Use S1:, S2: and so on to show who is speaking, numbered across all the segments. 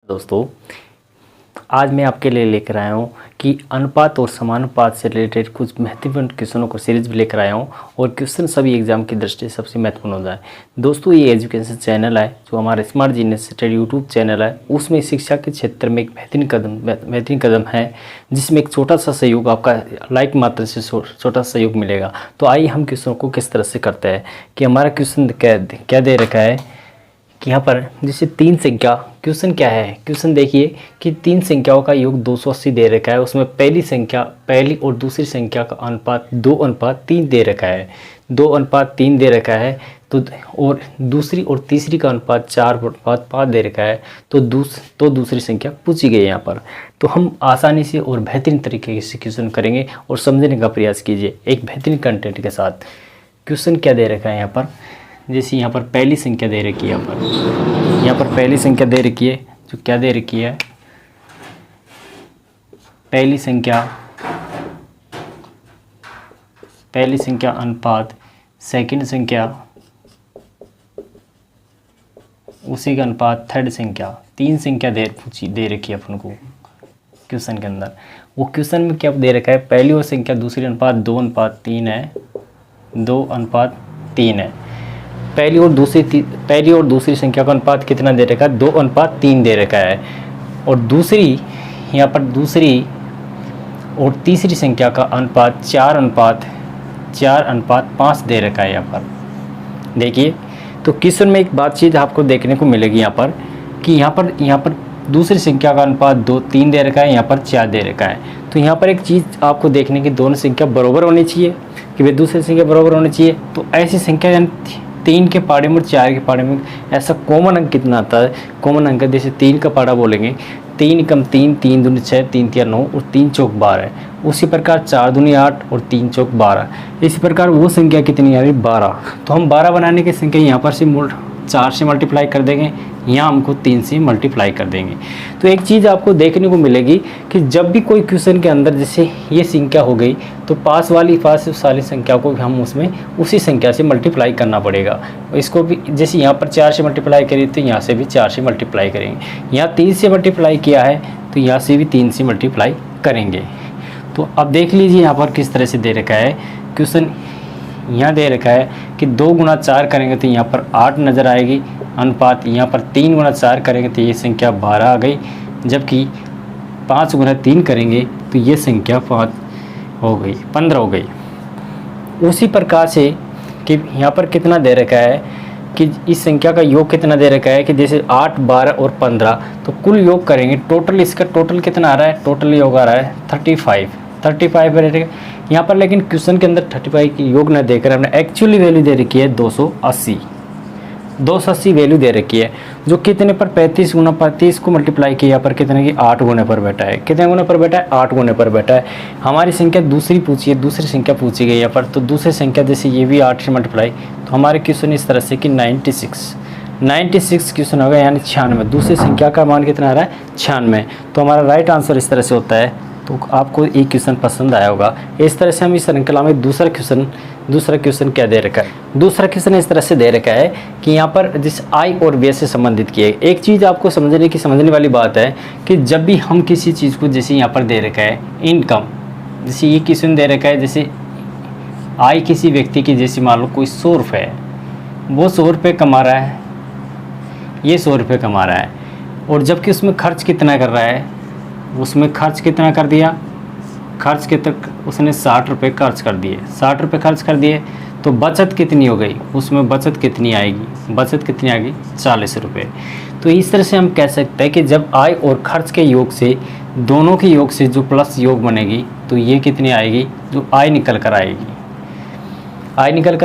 S1: दोस्तों, आज मैं आपके लिए लेकर आया हूँ कि अनुपात और समानुपात से रिलेटेड कुछ महत्वपूर्ण क्वेश्चनों को सीरीज भी लेकर आया हूँ और क्वेश्चन सभी एग्जाम की दृष्टि से सबसे महत्वपूर्ण होता है। दोस्तों, ये एजुकेशन चैनल है जो हमारा smart genius study YouTube channel है, उसमें शिक्षा के क्षेत्र में एक बेहतरीन कदम है जिसमें एक छोटा सा सहयोग आपका लाइक मात्र से छोटा सहयोग मिलेगा। तो आइए हम क्वेश्चन को किस तरह से करते हैं कि हमारा क्वेश्चन क्या दे रखा है कि यहाँ पर जैसे तीन संख्या क्वेश्चन क्या है। क्वेश्चन देखिए कि तीन संख्याओं का योग 280 दे रखा है, उसमें पहली और दूसरी संख्या का अनुपात 2:3 दे रखा है, 2:3 दे रखा है। तो और दूसरी और तीसरी का अनुपात 4:5 दे रखा है। तो दूसरी संख्या पूछी गई है यहाँ पर। तो हम आसानी से और बेहतरीन तरीके से क्वेश्चन करेंगे और समझने का प्रयास कीजिए एक बेहतरीन कंटेंट के साथ। क्वेश्चन क्या दे रखा है यहाँ पर, जैसे यहाँ पर पहली संख्या दे रखी है, यहाँ पर पहली संख्या दे रखी है जो क्या दे रखी है, पहली संख्या अनुपात सेकंड संख्या उसी का अनुपात थर्ड संख्या, तीन संख्या दे रखी है अपन को क्वेश्चन के अंदर। वो क्वेश्चन में क्या दे रखा है, पहली और संख्या दूसरी अनुपात 2:3 है, 2:3 है। पहली और दूसरी संख्या का अनुपात कितना दे रखा है, 2:3 दे रखा है। और यहाँ पर दूसरी और तीसरी संख्या का अनुपात 4:5 दे रखा है। यहाँ पर देखिए, तो क्वेश्चन में एक चीज़ आपको देखने को मिलेगी यहाँ पर कि यहाँ पर दूसरी संख्या का अनुपात 3 दे रखा है, यहाँ पर 4 दे रखा है। तो यहाँ पर एक चीज़ आपको देखने की दोनों संख्या बराबर होनी चाहिए कि वे दूसरी संख्या बराबर होनी चाहिए। तो ऐसी संख्या 3 के पाड़े में और 4 के पाड़े में ऐसा कॉमन अंक कितना आता है, कॉमन अंक जैसे 3 का पाड़ा बोलेंगे 3 × 3, 3 दूनी 6, 3 × 9 और 3 चौक 12 है। उसी प्रकार 4 दूनी 8 और 3 चौक 12। इसी प्रकार वो संख्या कितनी आ रही, 12। तो हम 12 बनाने की संख्या यहाँ पर से 4 से मल्टीप्लाई कर देंगे, यहाँ हमको 3 से मल्टीप्लाई कर देंगे। तो एक चीज़ आपको देखने को मिलेगी कि जब भी कोई क्वेश्चन के अंदर जैसे ये संख्या हो गई तो पास वाली संख्या को हम उसमें उसी संख्या से मल्टीप्लाई करना पड़ेगा। इसको भी जैसे यहाँ पर 4 से मल्टीप्लाई करें तो यहाँ से भी 4 से मल्टीप्लाई करेंगे, यहाँ 3 से मल्टीप्लाई किया है तो यहाँ से भी 3 से मल्टीप्लाई करेंगे। तो अब देख लीजिए यहाँ पर किस तरह से दे रखा है क्वेश्चन। यहाँ दे रखा है कि 2 × 4 करेंगे तो यहाँ पर 8 नज़र आएगी अनुपात, यहाँ पर 3 × 4 करेंगे तो ये संख्या 12 आ गई, जबकि 5 × 3 करेंगे तो ये संख्या 5 हो गई, 15 हो गई। उसी प्रकार से कि यहाँ पर कितना दे रखा है कि इस संख्या का योग कितना दे रखा है कि जैसे 8, 12 और 15, तो कुल योग करेंगे टोटल, इसका टोटल कितना आ रहा है, टोटल योग आ रहा है 35 रहेगा यहाँ पर। लेकिन क्वेश्चन के अंदर 35 की योग न देकर हमने एक्चुअली वैल्यू दे रखी है 280 वैल्यू दे रखी है, जो कितने पर 35 × 35 को मल्टीप्लाई किया यहाँ पर कितने की 8 गुने पर बैठा है। कितने गुने पर बैठा है, 8 गुने पर बैठा है। हमारी संख्या दूसरी संख्या पूछी गई यहाँ पर, तो दूसरी संख्या जैसे ये भी 8 से मल्टीप्लाई, तो हमारे क्वेश्चन इस तरह से कि 96 क्वेश्चन होगा, यानी 96। दूसरी संख्या का मान कितना आ रहा है, 96। तो हमारा राइट आंसर इस तरह से होता है। तो आपको एक क्वेश्चन पसंद आया होगा। इस तरह से हम इस श्रृंखला में दूसरा क्वेश्चन क्या दे रखा है, दूसरा क्वेश्चन इस तरह से दे रखा है कि यहाँ पर जिस आई और व्यय से संबंधित किए। एक चीज़ आपको समझने वाली बात है कि जब भी हम किसी चीज़ को, जैसे यहाँ पर दे रखा है इनकम, जैसे ये क्वेश्चन दे रखा है, जैसे आई किसी व्यक्ति की, जैसे मान लो कोई 100 रुपये है, वो 100 रुपये कमा रहा है, ये 100 रुपये कमा रहा है, और जबकि उसमें खर्च कितना कर रहा है, उसमें खर्च कितना कर दिया, उसने 60 रुपये खर्च कर दिए, 60 रुपये खर्च कर दिए। तो बचत कितनी हो गई, उसमें बचत कितनी आएगी, 40 रुपये। तो इस तरह से हम कह सकते हैं कि जब आय और खर्च के योग से, दोनों के योग से जो प्लस योग बनेगी तो ये कितनी आएगी, जो आय निकल कर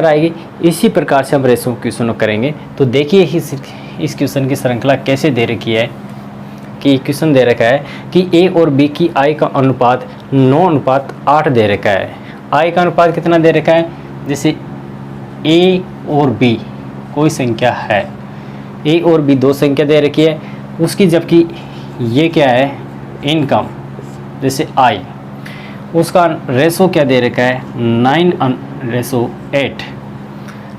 S1: आएगी। इसी प्रकार से हम रेशो क्वेश्चन करेंगे। तो देखिए इस क्वेश्चन की श्रृंखला कैसे दे रखी है कि क्वेश्चन दे रखा है कि ए और बी की आय का अनुपात 9:8 दे रखा है। आय का अनुपात कितना दे रखा है, जैसे ए और बी कोई संख्या है, ए और बी 2 संख्या दे रखी है उसकी, जबकि ये क्या है इनकम, जैसे आई, उसका रेशो क्या दे रखा है 9:8,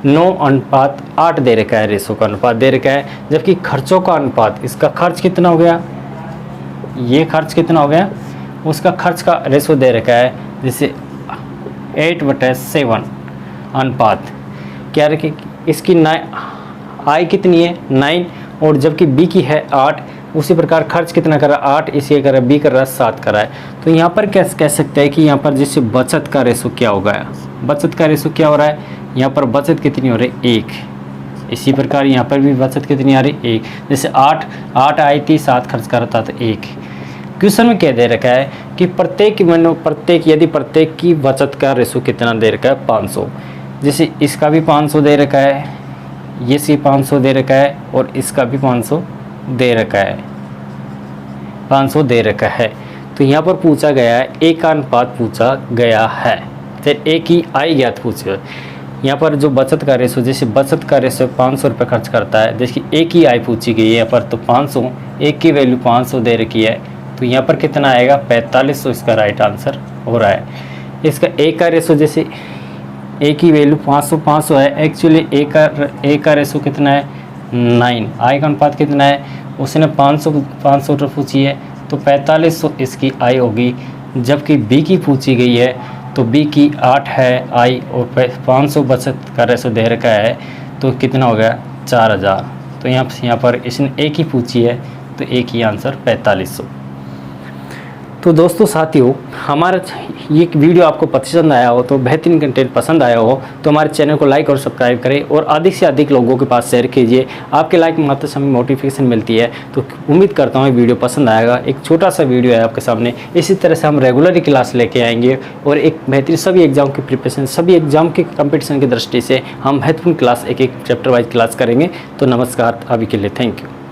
S1: 9:8 दे रखा है, रेशो का अनुपात दे रखा है। जबकि खर्चों का अनुपात, इसका खर्च कितना हो गया ये खर्च कितना हो गया, उसका खर्च का रेशो दे रखा है जैसे 8/7 अनुपात क्या रखे, इसकी आय कितनी है 9 और जबकि बी की है 8, उसी प्रकार खर्च कितना कर रहा है 8, इसी कर रहा है बी कर रहा है 7 कर रहा है। तो यहाँ पर क्या कह सकते हैं कि यहाँ पर जैसे बचत का रेशो क्या होगा, बचत का रेशो क्या हो रहा है, यहाँ पर बचत कितनी हो रही है 1, इसी प्रकार यहाँ पर भी बचत कितनी आ रही 1, जैसे 8 आई थी 7 खर्च कर रहा था तो 1। क्वेश्चन में क्या दे रखा है कि यदि प्रत्येक की बचत का रेशो कितना दे रखा है 500, जैसे इसका भी 500 दे रखा है, ये सी 500 दे रखा है और इसका भी 500 दे रखा है, 500 दे रखा है। तो यहाँ पर पूछा गया है एक का अनुपात पूछा गया है, फिर एक ही आई ज्ञात पूछे। यहाँ पर जो बचत का रेशो, जैसे बचत का रेशो 500 रुपये खर्च करता है, जैसे एक ही आई पूछी गई है यहाँ पर, तो 500, एक की वैल्यू 500 दे रखी है, तो यहाँ पर कितना आएगा 4500 इसका राइट आंसर हो रहा है। इसका एक का रेशो, जैसे एक की वैल्यू 500 है, एक्चुअली एक का रेशो कितना है 9, आई का अनुपात कितना है, उसने 500 पूछी है तो 4500 इसकी आई होगी, जबकि बी की पूछी गई है तो बी की 8 है आई और 500 बचत का रेशो दे रखा है, तो कितना हो गया 4000। तो यहाँ पर इसने एक ही पूछी है तो एक ही आंसर 4500। तो दोस्तों साथियों, हमारा ये वीडियो आपको पसंद आया हो, तो बेहतरीन कंटेंट पसंद आया हो तो हमारे चैनल को लाइक और सब्सक्राइब करें और अधिक से अधिक लोगों के पास शेयर कीजिए। आपके लाइक मात्र से हमें मोटिवेशन मिलती है, तो उम्मीद करता हूँ वीडियो पसंद आएगा। एक छोटा सा वीडियो है आपके सामने, इसी तरह से हम रेगुलर क्लास लेके आएंगे और एक बेहतरीन सभी एग्जाम की प्रिपरेशन, सभी एग्जाम के कंपटीशन की दृष्टि से हम महत्वपूर्ण क्लास एक चैप्टर वाइज क्लास करेंगे। तो नमस्कार, अभी के लिए थैंक यू।